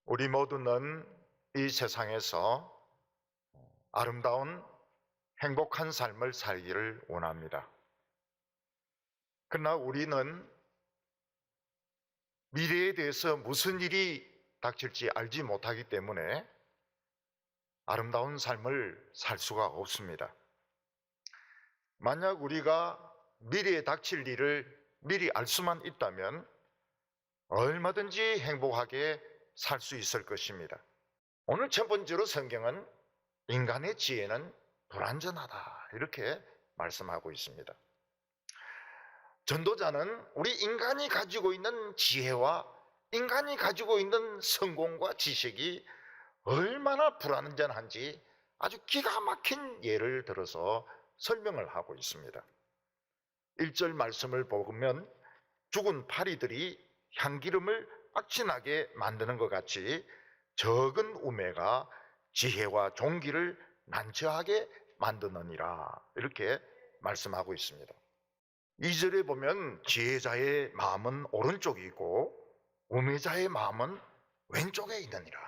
우리 모두는 이 세상에서 아름다운 행복한 삶을 살기를 원합니다. 그러나 우리는 미래에 대해서 무슨 일이 닥칠지 알지 못하기 때문에 아름다운 삶을 살 수가 없습니다. 만약 우리가 미래에 닥칠 일을 미리 알 수만 있다면 얼마든지 행복하게 살 수 있을 것입니다. 오늘 첫 번째로 성경은 인간의 지혜는 불완전하다 이렇게 말씀하고 있습니다. 전도자는 우리 인간이 가지고 있는 지혜와 인간이 가지고 있는 성공과 지식이 얼마나 불완전한지 아주 기가 막힌 예를 들어서 설명을 하고 있습니다. 1절 말씀을 보면 죽은 파리들이 향기름을 악진하게 만드는 것 같이 적은 우매가 지혜와 종기를 난처하게 만드느니라 이렇게 말씀하고 있습니다. 2절에 보면 지혜자의 마음은 오른쪽에 있고 우매자의 마음은 왼쪽에 있느니라.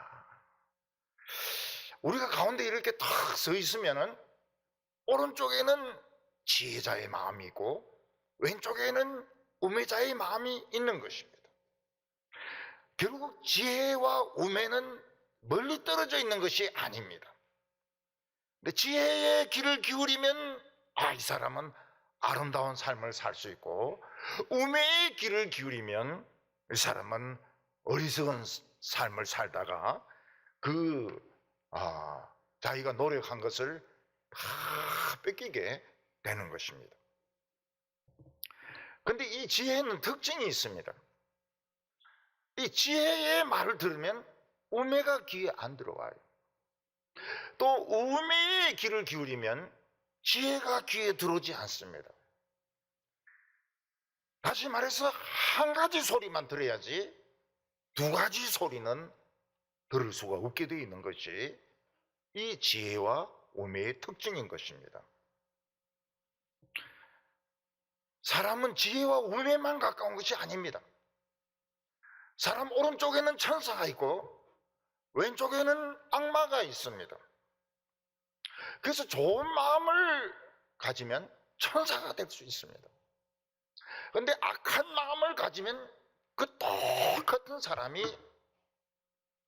우리가 가운데 이렇게 탁 서 있으면은 오른쪽에는 지혜자의 마음이 있고 왼쪽에는 우매자의 마음이 있는 것입니다. 결국 지혜와 우매는 멀리 떨어져 있는 것이 아닙니다. 근데 지혜의 길을 기울이면 이 사람은 아름다운 삶을 살 수 있고 우매의 길을 기울이면 이 사람은 어리석은 삶을 살다가 자기가 노력한 것을 다 뺏기게 되는 것입니다. 그런데 이 지혜는 특징이 있습니다. 이 지혜의 말을 들으면 우매가 귀에 안 들어와요. 또 우매의 귀를 기울이면 지혜가 귀에 들어오지 않습니다. 다시 말해서 한 가지 소리만 들어야지 두 가지 소리는 들을 수가 없게 되어 있는 것이 이 지혜와 우매의 특징인 것입니다. 사람은 지혜와 우매만 가까운 것이 아닙니다. 사람 오른쪽에는 천사가 있고 왼쪽에는 악마가 있습니다. 그래서 좋은 마음을 가지면 천사가 될 수 있습니다. 그런데 악한 마음을 가지면 그 똑같은 사람이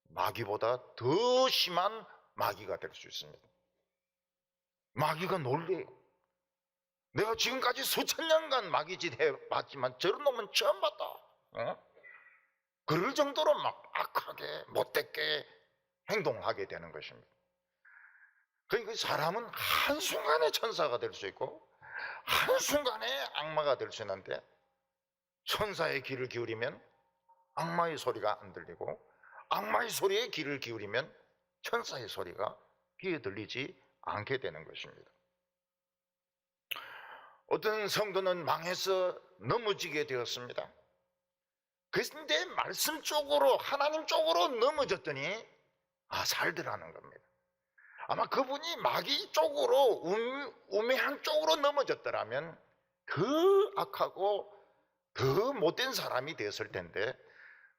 마귀보다 더 심한 마귀가 될 수 있습니다. 마귀가 놀래요. 내가 지금까지 수천 년간 마귀짓 해봤지만 저런 놈은 처음 봤다. 그럴 정도로 막 악하게 못되게 행동을 하게 되는 것입니다. 그러니까 사람은 한순간에 천사가 될 수 있고 한순간에 악마가 될 수 있는데 천사의 귀를 기울이면 악마의 소리가 안 들리고 악마의 소리에 귀를 기울이면 천사의 소리가 귀에 들리지 않게 되는 것입니다. 어떤 성도는 망해서 넘어지게 되었습니다. 그런데 말씀 쪽으로 하나님 쪽으로 넘어졌더니 살더라는 겁니다. 아마 그분이 마귀 쪽으로 우매한 쪽으로 넘어졌더라면 더 악하고 더 못된 사람이 되었을 텐데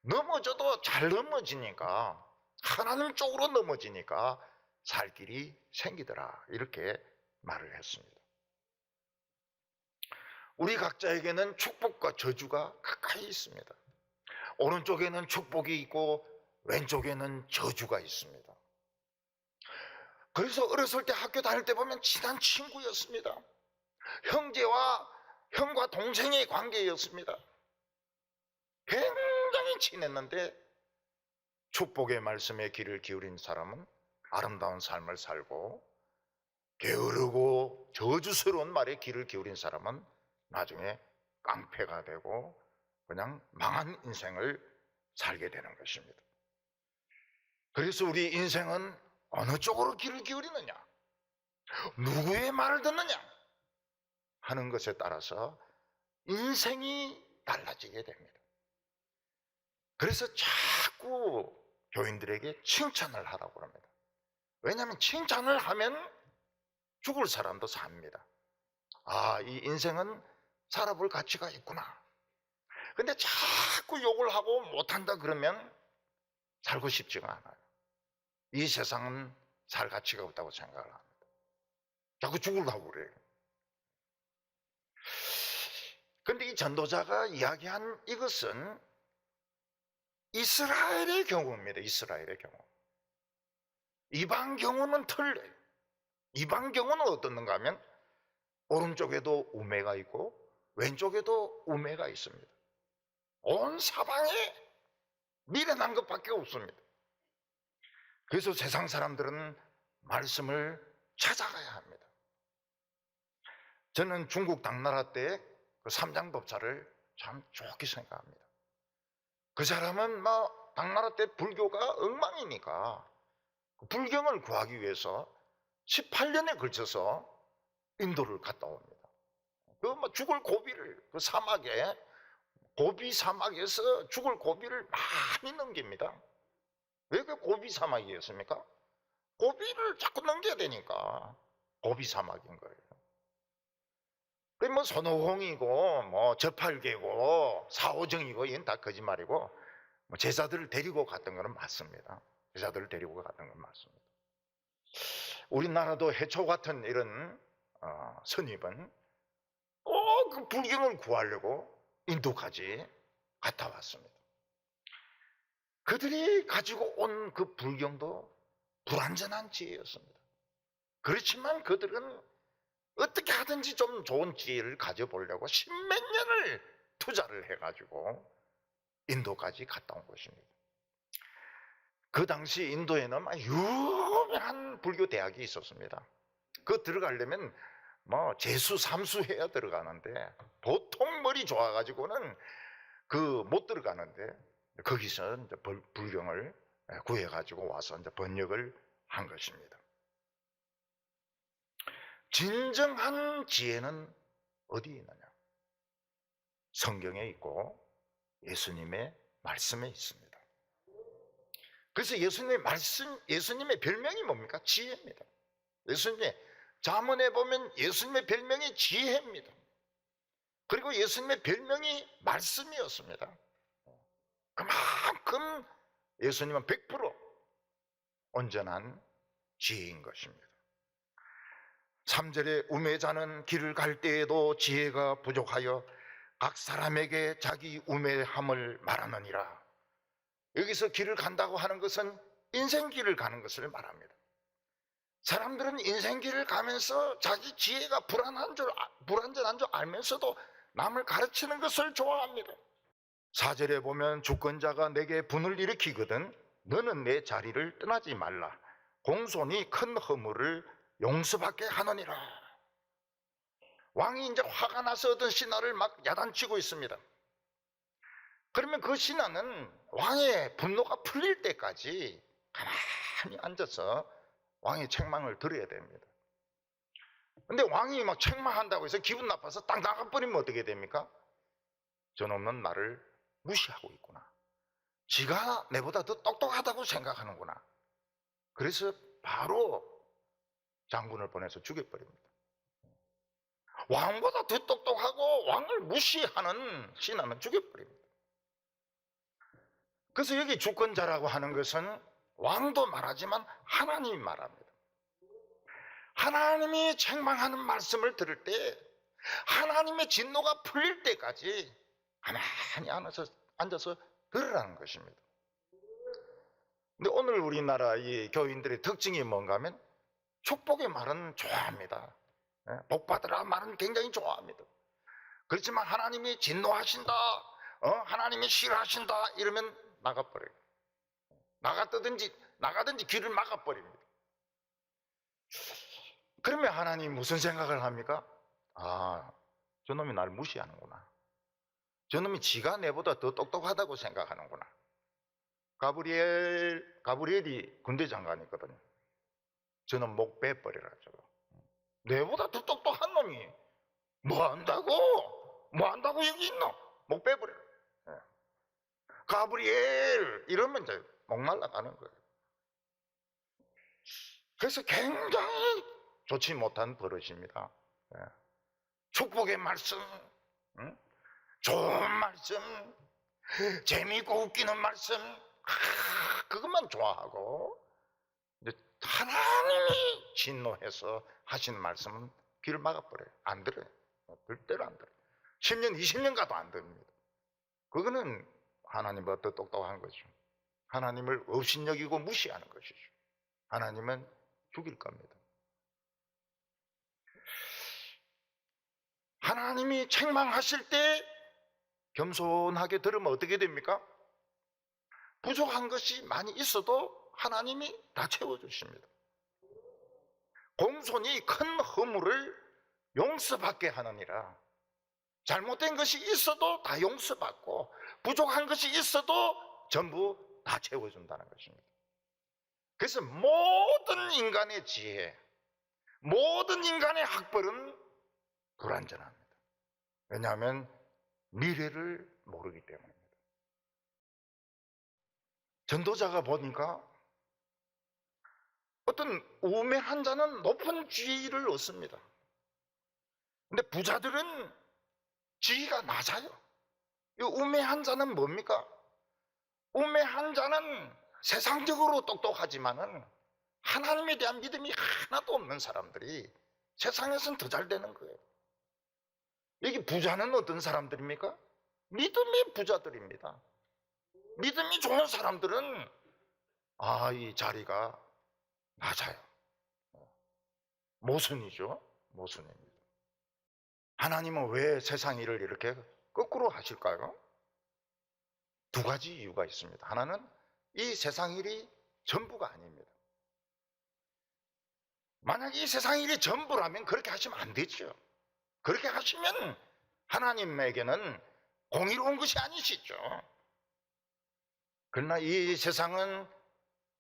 넘어져도 잘 넘어지니까 하나님 쪽으로 넘어지니까 살 길이 생기더라 이렇게 말을 했습니다. 우리 각자에게는 축복과 저주가 가까이 있습니다. 오른쪽에는 축복이 있고 왼쪽에는 저주가 있습니다. 그래서 어렸을 때 학교 다닐 때 보면 친한 친구였습니다. 형과 동생의 관계였습니다. 굉장히 친했는데 축복의 말씀에 귀를 기울인 사람은 아름다운 삶을 살고 게으르고 저주스러운 말에 귀를 기울인 사람은 나중에 깡패가 되고 그냥 망한 인생을 살게 되는 것입니다. 그래서 우리 인생은 어느 쪽으로 귀를 기울이느냐, 누구의 말을 듣느냐 하는 것에 따라서 인생이 달라지게 됩니다. 그래서 자꾸 교인들에게 칭찬을 하라고 합니다. 왜냐하면 칭찬을 하면 죽을 사람도 삽니다. 이 인생은 살아볼 가치가 있구나. 근데 자꾸 욕을 하고 못한다 그러면 살고 싶지가 않아요. 이 세상은 살 가치가 없다고 생각을 합니다. 자꾸 죽으려고 그래요. 그런데 이 전도자가 이야기한 이것은 이스라엘의 경우입니다. 이스라엘의 경우. 이방 경우는 틀려요. 이방 경우는 어떻는가 하면 오른쪽에도 우매가 있고 왼쪽에도 우매가 있습니다. 온 사방에 미련한 것밖에 없습니다. 그래서 세상 사람들은 말씀을 찾아가야 합니다. 저는 중국 당나라 때 그 삼장법사를 참 좋게 생각합니다. 그 사람은 당나라 때 불교가 엉망이니까 불경을 구하기 위해서 18년에 걸쳐서 인도를 갔다 옵니다. 죽을 고비를 그 사막에 고비 사막에서 죽을 고비를 많이 넘깁니다. 왜 그 고비 사막이었습니까? 고비를 자꾸 넘겨야 되니까 고비 사막인 거예요. 손오공이고 저팔계고 사오정이고 이건 다 거짓말이고 제자들을 데리고 갔던 것은 맞습니다. 제자들을 데리고 갔던 건 맞습니다. 우리나라도 해초 같은 이런 선입은 그 불경을 구하려고 인도까지 갔다 왔습니다. 그들이 가지고 온 그 불경도 불완전한 지혜였습니다. 그렇지만 그들은 어떻게 하든지 좀 좋은 지혜를 가져보려고 십몇 년을 투자를 해가지고 인도까지 갔다 온 것입니다. 그 당시 인도에는 유명한 불교 대학이 있었습니다. 그 들어가려면 재수, 삼수 해야 들어가는데 보통 머리 좋아가지고는 못 들어가는데 거기서 이제 불경을 구해가지고 와서 이제 번역을 한 것입니다. 진정한 지혜는 어디에 있느냐? 성경에 있고 예수님의 말씀에 있습니다. 그래서 예수님의 별명이 뭡니까? 지혜입니다. 예수님의 잠언에 보면 예수님의 별명이 지혜입니다. 그리고 예수님의 별명이 말씀이었습니다. 그만큼 예수님은 100% 온전한 지혜인 것입니다. 3절에 우매자는 길을 갈 때에도 지혜가 부족하여 각 사람에게 자기 우매함을 말하느니라. 여기서 길을 간다고 하는 것은 인생길을 가는 것을 말합니다. 사람들은 인생길을 가면서 자기 지혜가 불완전한 줄 알면서도 남을 가르치는 것을 좋아합니다. 4절에 보면 주권자가 내게 분을 일으키거든 너는 내 자리를 떠나지 말라. 공손히 큰 허물을 용서받게 하느니라. 왕이 이제 화가 나서 어떤 신하를 막 야단치고 있습니다. 그러면 그 신하는 왕의 분노가 풀릴 때까지 가만히 앉아서 왕의 책망을 들어야 됩니다. 근데 왕이 막 책망한다고 해서 기분 나빠서 딱 나가버리면 어떻게 됩니까? 저놈은 나를 무시하고 있구나. 지가 내보다 더 똑똑하다고 생각하는구나. 그래서 바로 장군을 보내서 죽여버립니다. 왕보다 더 똑똑하고 왕을 무시하는 신하는 죽여버립니다. 그래서 여기 주권자라고 하는 것은 왕도 말하지만 하나님이 말합니다. 하나님이 책망하는 말씀을 들을 때 하나님의 진노가 풀릴 때까지 가만히 앉아서 들으라는 것입니다. 근데 오늘 우리나라 이 교인들의 특징이 뭔가 하면 축복의 말은 좋아합니다. 복 받으라 말은 굉장히 좋아합니다. 그렇지만 하나님이 진노하신다, 하나님이 싫어하신다 이러면 나가버려요. 나가든지 길을 막아버립니다. 그러면 하나님 무슨 생각을 합니까? 저놈이 나를 무시하는구나. 저놈이 지가 내보다 더 똑똑하다고 생각하는구나. 가브리엘이 군대 장관이거든요. 저는 목 빼버리라. 저거. 내보다 더 똑똑한 놈이 뭐 한다고 여기 있노? 목 빼버려. 가브리엘 이러면 이제 목 날라가는 거예요. 그래서 굉장히 좋지 못한 버릇입니다. 축복의 말씀, 좋은 말씀, 재미있고 웃기는 말씀, 그거 좋아하고, 이제 하나님이 진노해서 하시는 말씀은 귀를 막아버려요. 안 들어요. 절대로 안 들어요. 10년, 20년 가도 안 들립니다. 그거는 하나님보다 더 똑똑한 거죠. 하나님을 업신여기고 무시하는 것이죠. 하나님은 죽일 겁니다. 하나님이 책망하실 때 겸손하게 들으면 어떻게 됩니까? 부족한 것이 많이 있어도 하나님이 다 채워주십니다. 공손히 큰 허물을 용서받게 하느니라. 잘못된 것이 있어도 다 용서받고 부족한 것이 있어도 전부 다 채워준다는 것입니다. 그래서 모든 인간의 지혜, 모든 인간의 학벌은 불완전합니다. 왜냐하면 미래를 모르기 때문입니다. 전도자가 보니까 어떤 우매한 자는 높은 지위를 얻습니다. 근데 부자들은 지위가 낮아요. 이 우매한 자는 뭡니까? 우매한 자는 세상적으로 똑똑하지만은 하나님에 대한 믿음이 하나도 없는 사람들이 세상에서는 더 잘 되는 거예요. 여기 부자는 어떤 사람들입니까? 믿음의 부자들입니다. 믿음이 좋은 사람들은 이 자리가 낮아요. 모순이죠. 모순입니다. 하나님은 왜 세상 일을 이렇게 거꾸로 하실까요? 두 가지 이유가 있습니다. 하나는 이 세상 일이 전부가 아닙니다. 만약 이 세상 일이 전부라면 그렇게 하시면 안 되죠. 그렇게 하시면 하나님에게는 공의로운 것이 아니시죠. 그러나 이 세상은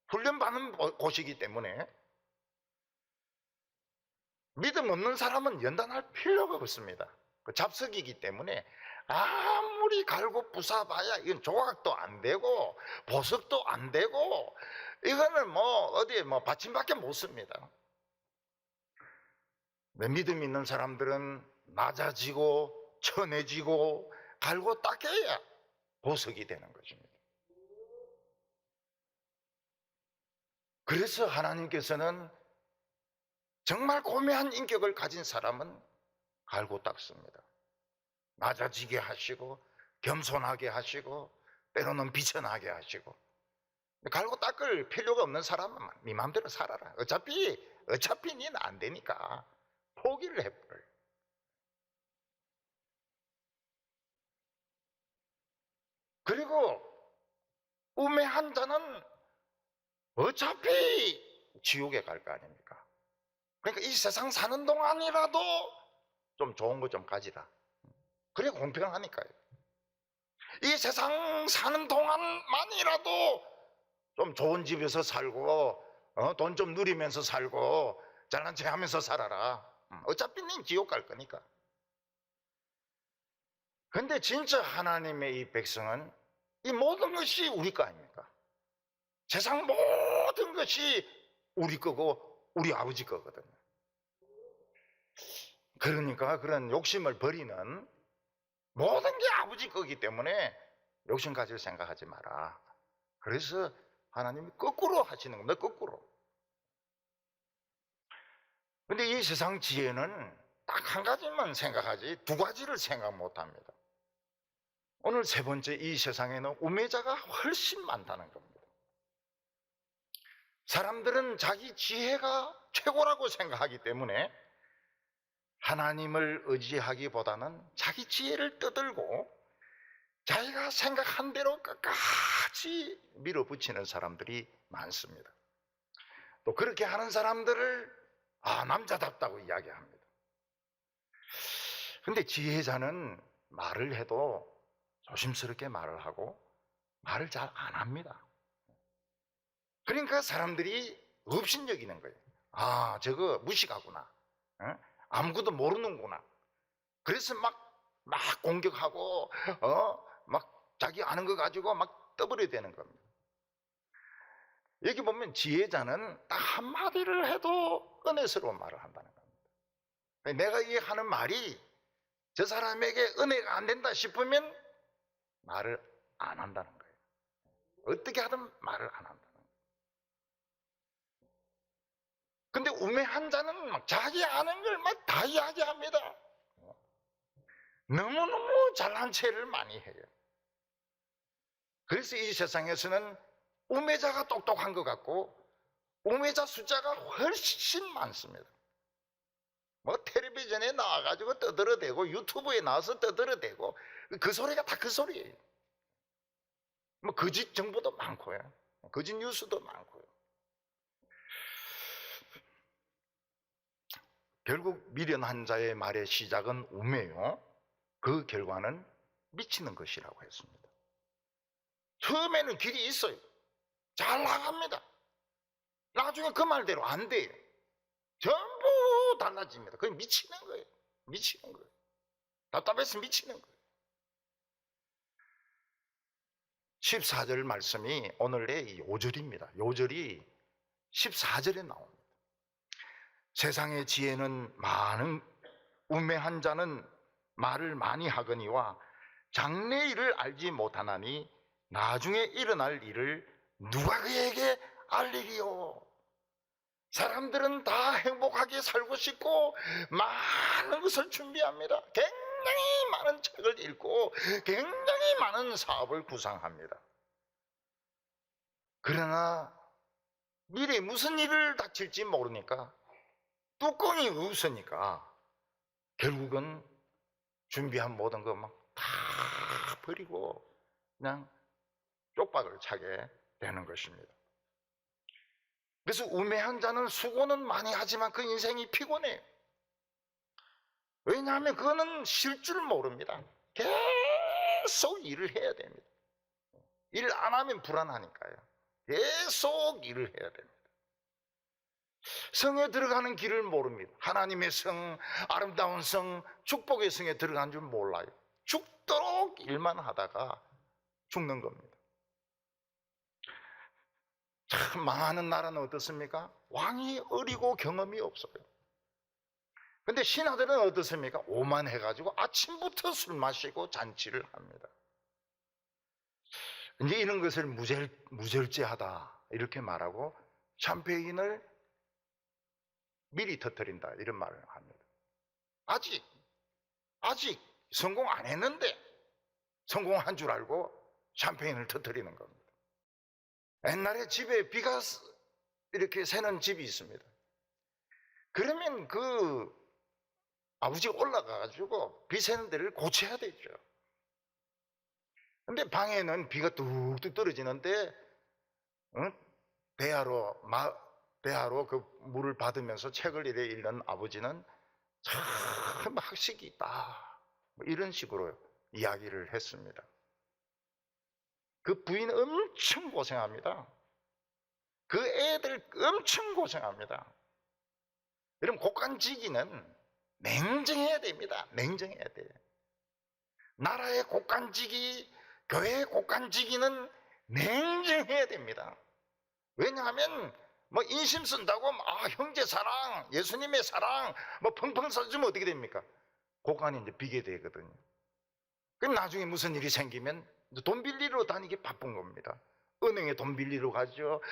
훈련받는 곳이기 때문에 믿음 없는 사람은 연단할 필요가 없습니다. 그 잡석이기 때문에 아무리 갈고 부숴봐야 이건 조각도 안 되고 보석도 안 되고 이거는 어디에 받침밖에 못 씁니다. 믿음 있는 사람들은 낮아지고 천해지고 갈고 닦여야 보석이 되는 것입니다. 그래서 하나님께서는 정말 고매한 인격을 가진 사람은 갈고 닦습니다. 낮아지게 하시고 겸손하게 하시고 때로는 비천하게 하시고. 갈고 닦을 필요가 없는 사람은 네 마음대로 살아라. 어차피 니는 안 되니까 포기를 해버려요. 그리고 우매한 자는 어차피 지옥에 갈 거 아닙니까? 그러니까 이 세상 사는 동안이라도 좀 좋은 거 좀 가지라. 그래 공평하니까요. 이 세상 사는 동안만이라도 좀 좋은 집에서 살고 돈 좀 누리면서 살고 잘난 체 하면서 살아라. 어차피 는 지옥 갈 거니까. 근데 진짜 하나님의 이 백성은 이 모든 것이 우리 거 아닙니까? 세상 모든 것이 우리 거고 우리 아버지 거거든요. 그러니까 그런 욕심을 버리는 모든 게 아버지 거기 때문에 욕심 가질 생각하지 마라. 그래서 하나님이 거꾸로 하시는 겁니다. 거꾸로. 근데 이 세상 지혜는 딱 한 가지만 생각하지 두 가지를 생각 못 합니다. 오늘 세 번째, 이 세상에는 우매자가 훨씬 많다는 겁니다. 사람들은 자기 지혜가 최고라고 생각하기 때문에 하나님을 의지하기보다는 자기 지혜를 떠들고 자기가 생각한 대로 끝까지 밀어붙이는 사람들이 많습니다. 또 그렇게 하는 사람들을 남자답다고 이야기합니다. 근데 지혜자는 말을 해도 조심스럽게 말을 하고 말을 잘 안 합니다. 그러니까 사람들이 업신여기는 거예요. 저거 무식하구나. 아무것도 모르는구나. 그래서 막 공격하고 막 자기 아는 거 가지고 막 떠버려야 되는 겁니다. 여기 보면 지혜자는 딱 한마디를 해도 은혜스러운 말을 한다는 겁니다. 내가 이 하는 말이 저 사람에게 은혜가 안 된다 싶으면 말을 안 한다는 거예요. 어떻게 하든 말을 안 한다는 거예요. 우매한 자는 막 자기 아는 걸 막 다 이야기합니다. 너무너무 잘난 체를 많이 해요. 그래서 이 세상에서는 우매자가 똑똑한 것 같고 우매자 숫자가 훨씬 많습니다. 뭐 텔레비전에 나와가지고 떠들어대고 유튜브에 나와서 떠들어대고 그 소리가 다 그 소리예요. 뭐 거짓 정보도 많고요, 거짓 뉴스도 많고요. 결국 미련한 자의 말의 시작은 우매요, 그 결과는 미치는 것이라고 했습니다. 처음에는 길이 있어요. 잘 나갑니다. 나중에 그 말대로 안 돼요. 전부 달라집니다. 그게 미치는 거예요. 미치는 거예요. 답답해서 미치는 거예요. 14절 말씀이 오늘의 요절입니다. 요절이 14절에 나옵니다. 세상의 지혜는 많은 우매한 자는 말을 많이 하거니와 장래 일을 알지 못하나니 나중에 일어날 일을 누가 그에게 알리리요. 사람들은 다 행복하게 살고 싶고 많은 것을 준비합니다. 굉장히 많은 책을 읽고 굉장히 많은 사업을 구상합니다. 그러나 미래에 무슨 일을 닥칠지 모르니까, 뚜껑이 없으니까 결국은 준비한 모든 거 막 다 버리고 그냥 쪽박을 차게 되는 것입니다. 그래서 우매한 자는 수고는 많이 하지만 그 인생이 피곤해요. 왜냐하면 그거는 쉴 줄 모릅니다. 계속 일을 해야 됩니다. 일 안 하면 불안하니까요. 계속 일을 해야 됩니다. 성에 들어가는 길을 모릅니다. 하나님의 성, 아름다운 성, 축복의 성에 들어간 줄 몰라요. 죽도록 일만 하다가 죽는 겁니다. 참 망하는 나라는 어떻습니까? 왕이 어리고 경험이 없어요. 근데 신하들은 어떻습니까? 오만해가지고 아침부터 술 마시고 잔치를 합니다. 이제 이런 것을 무절제하다 이렇게 말하고 샴페인을 미리 터뜨린다 이런 말을 합니다. 아직 성공 안 했는데 성공한 줄 알고 샴페인을 터뜨리는 겁니다. 옛날에 집에 비가 이렇게 새는 집이 있습니다. 그러면 그 아버지가 올라가가지고 비 새는 데를 고쳐야 되죠. 근데 방에는 비가 뚝뚝 떨어지는데 배아로 그 물을 받으면서 책을 이래 읽는 아버지는 참 학식이 있다, 뭐 이런 식으로 이야기를 했습니다. 그 부인 엄청 고생합니다. 그 애들 엄청 고생합니다. 여러분, 곡간지기는 냉정해야 됩니다. 냉정해야 돼요. 나라의 곡간지기, 교회의 곡간지기는 냉정해야 됩니다. 왜냐하면 뭐 인심 쓴다고 형제 사랑, 예수님의 사랑 뭐 펑펑 써주면 어떻게 됩니까? 곡간이 이제 비게 되거든요. 그럼 나중에 무슨 일이 생기면 돈 빌리러 다니기 바쁜 겁니다. 은행에 돈 빌리러 가죠.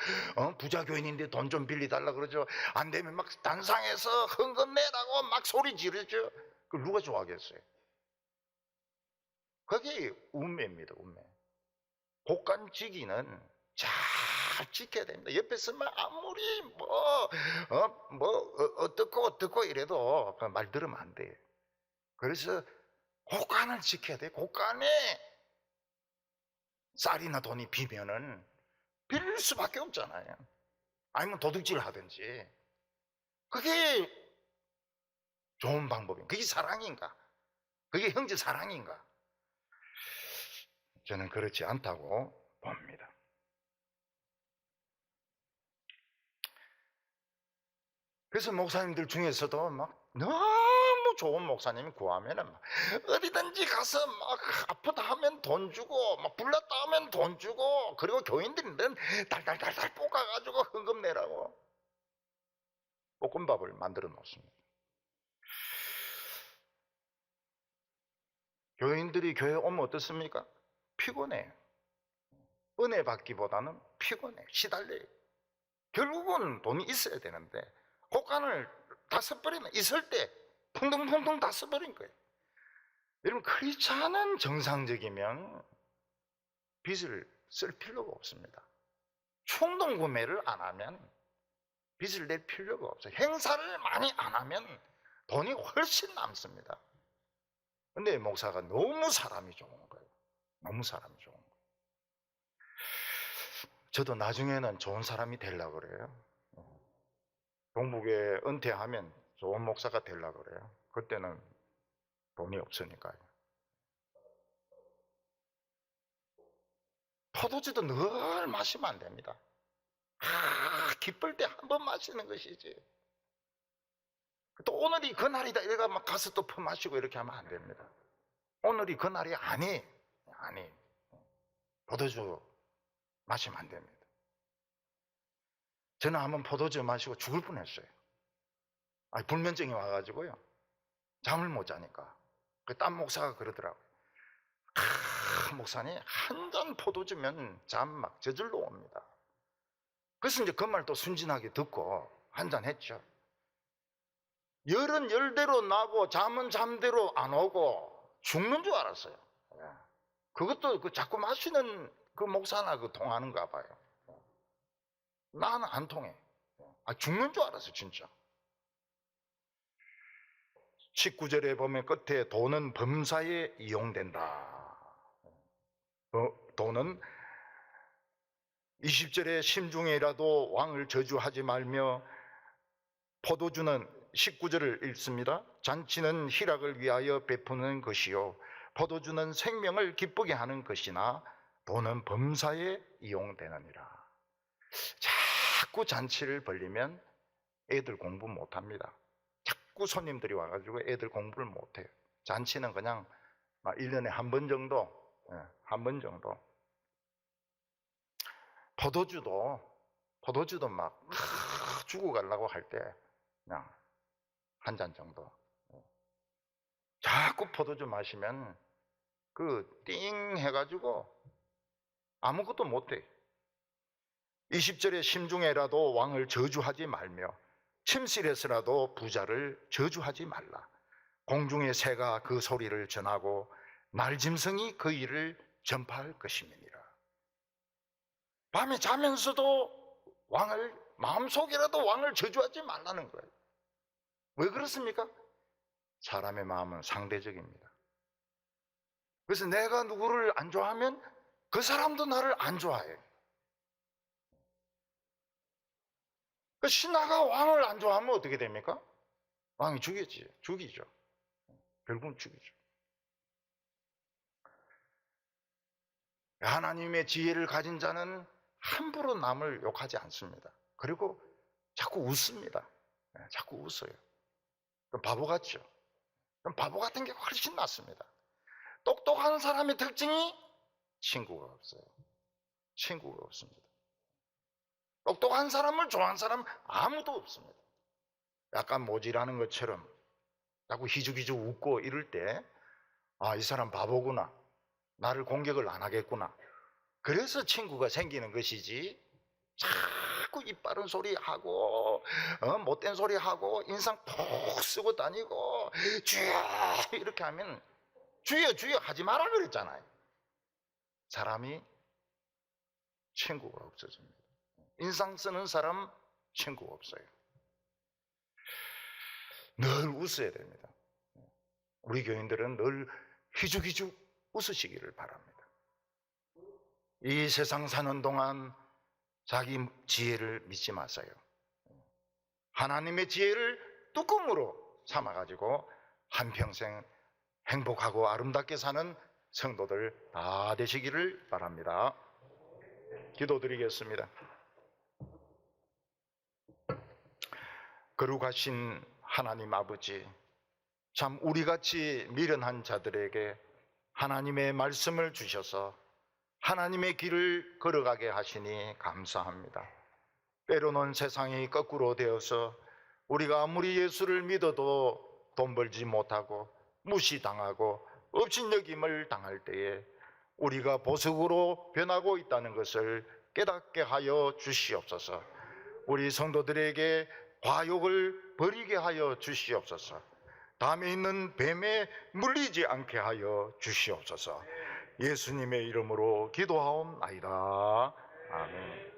부자 교인인데 돈 좀 빌리달라 그러죠. 안 되면 막 단상에서 헌금 내라고 막 소리 지르죠. 그걸 누가 좋아하겠어요? 그게 운매입니다. 운매. 곡간지기는 잘 지켜야 됩니다. 옆에서 막 아무리 어떻고 이래도 말 들으면 안 돼요. 그래서 곡간을 지켜야 돼요. 곡간에 쌀이나 돈이 비면은 빌릴 수밖에 없잖아요. 아니면 도둑질 하든지. 그게 좋은 방법입니다. 그게 사랑인가? 그게 형제 사랑인가? 저는 그렇지 않다고 봅니다. 그래서 목사님들 중에서도 막 너무 좋은 목사님이 구하면은 막 어디든지 가서 막 아프다 하면 돈 주고 막 불났다 하면 돈 주고, 그리고 교인들은 달달달달 볶아가지고 헌금 내라고 볶음밥을 만들어 놓습니다. 교인들이 교회 오면 어떻습니까? 피곤해요. 은혜 받기보다는 피곤해요. 시달려요. 결국은 돈이 있어야 되는데 곡간을 다 써버리는, 있을 때 풍덩풍덩 다 써버린 거예요. 여러분, 크리스찬은 정상적이면 빚을 쓸 필요가 없습니다. 충동 구매를 안 하면 빚을 낼 필요가 없어요. 행사를 많이 안 하면 돈이 훨씬 남습니다. 근데 목사가 너무 사람이 좋은 거예요. 너무 사람이 좋은 거예요. 저도 나중에는 좋은 사람이 되려고 그래요. 동북에 은퇴하면 좋은 목사가 되려고 그래요. 그때는 돈이 없으니까요. 포도주도 늘 마시면 안 됩니다. 기쁠 때 한 번 마시는 것이지. 또 오늘이 그날이다 이래가 막 가서 또 퍼마시고 이렇게 하면 안 됩니다. 오늘이 그날이 아니. 포도주 마시면 안 됩니다. 저는 한번 포도주 마시고 죽을 뻔했어요. 불면증이 와가지고요. 잠을 못 자니까. 딴 목사가 그러더라고요. 목사님, 한 잔 포도주면 잠 막 저절로 옵니다. 그래서 이제 그 말 또 순진하게 듣고 한 잔 했죠. 열은 열대로 나고 잠은 잠대로 안 오고 죽는 줄 알았어요. 그것도 그 자꾸 마시는 그 목사나 그 통하는가 봐요. 나는 안 통해. 죽는 줄 알았어요, 진짜. 19절에 보면 끝에 돈은 범사에 이용된다. 돈은 20절에 심중에라도 왕을 저주하지 말며, 포도주는 19절을 읽습니다. 잔치는 희락을 위하여 베푸는 것이요 포도주는 생명을 기쁘게 하는 것이나 돈은 범사에 이용되느니라. 자꾸 잔치를 벌리면 애들 공부 못합니다. 자꾸 손님들이 와가지고 애들 공부를 못해요. 잔치는 그냥 1년에 한 번 정도, 한 번 정도. 포도주도 막 죽어가려고 할 때 그냥 한 잔 정도. 자꾸 포도주 마시면 띵 해가지고 아무것도 못해. 20절에 심중에라도 왕을 저주하지 말며 침실에서라도 부자를 저주하지 말라. 공중의 새가 그 소리를 전하고 날짐승이 그 일을 전파할 것임이니라. 밤에 자면서도 마음속이라도 왕을 저주하지 말라는 거예요. 왜 그렇습니까? 사람의 마음은 상대적입니다. 그래서 내가 누구를 안 좋아하면 그 사람도 나를 안 좋아해. 신하가 왕을 안 좋아하면 어떻게 됩니까? 왕이 죽이죠. 결국은 죽이죠. 하나님의 지혜를 가진 자는 함부로 남을 욕하지 않습니다. 그리고 자꾸 웃습니다. 자꾸 웃어요. 그럼 바보 같죠? 그럼 바보 같은 게 훨씬 낫습니다. 똑똑한 사람의 특징이 친구가 없어요. 친구가 없습니다. 똑똑한 사람을 좋아하는 사람 아무도 없습니다. 약간 모질하는 것처럼 자꾸 희죽희죽 웃고 이럴 때, 이 사람 바보구나. 나를 공격을 안 하겠구나. 그래서 친구가 생기는 것이지, 자꾸 입 바른 소리 하고 못된 소리 하고 인상 푹 쓰고 다니고 주여 이렇게 하면 주여 주여 하지 마라 그랬잖아요. 사람이 친구가 없어집니다. 인상 쓰는 사람 친구가 없어요. 늘 웃어야 됩니다. 우리 교인들은 늘 희죽희죽 웃으시기를 바랍니다. 이 세상 사는 동안 자기 지혜를 믿지 마세요. 하나님의 지혜를 뚜껑으로 삼아가지고 한평생 행복하고 아름답게 사는 성도들 다 되시기를 바랍니다. 기도드리겠습니다. 거룩하신 하나님 아버지, 참 우리같이 미련한 자들에게 하나님의 말씀을 주셔서 하나님의 길을 걸어가게 하시니 감사합니다. 때로는 세상이 거꾸로 되어서 우리가 아무리 예수를 믿어도 돈 벌지 못하고 무시당하고 업신여김을 당할 때에 우리가 보석으로 변하고 있다는 것을 깨닫게 하여 주시옵소서. 우리 성도들에게 과욕을 버리게 하여 주시옵소서. 담에 있는 뱀에 물리지 않게 하여 주시옵소서. 예수님의 이름으로 기도하옵나이다. 아멘.